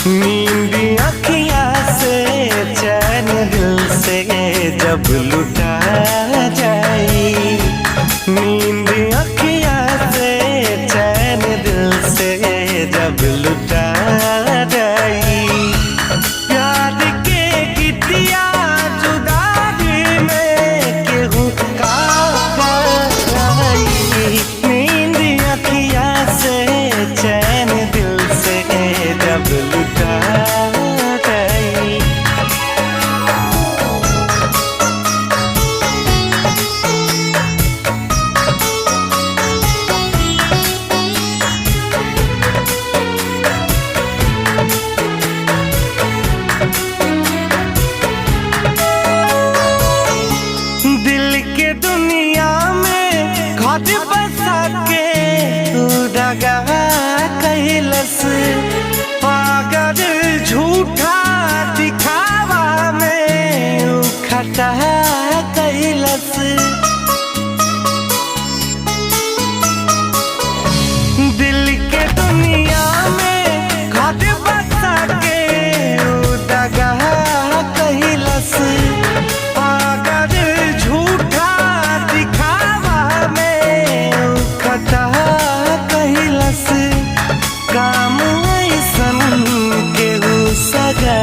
नींद अखियाँ से चैन दिल से जब लुटा जाई, नींद अखियाँ से चैन दिल से जब लुटा जाई। प्यार के गीतिया जुदाई में केहू का गाई, नींद अखियाँ से चैन दिल से जब लुटा जाई। दिल के दुनिया में घर बसा के तू दगा कैलस, पागल झूठा दिखावा में ऊ खटा कैलस। दिल के दुनिया में घर बसा के ऊ दगा कैलस, पागल झूठा दिखावा में ऊ खटा कैलस। काम ऐसन केहू सजा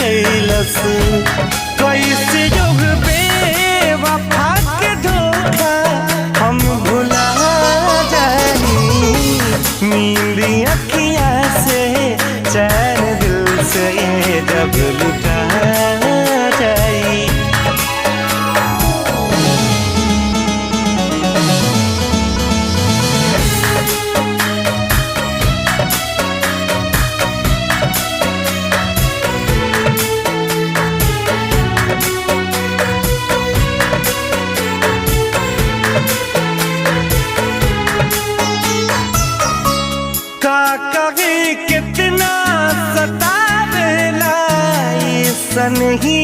कैलस, कैसे योग बेवफा के धोखा हम भुला जानी। नींद अखियाँ से चैन दिल से जब लुटा जाई। कहीं कितना सतावेला सनही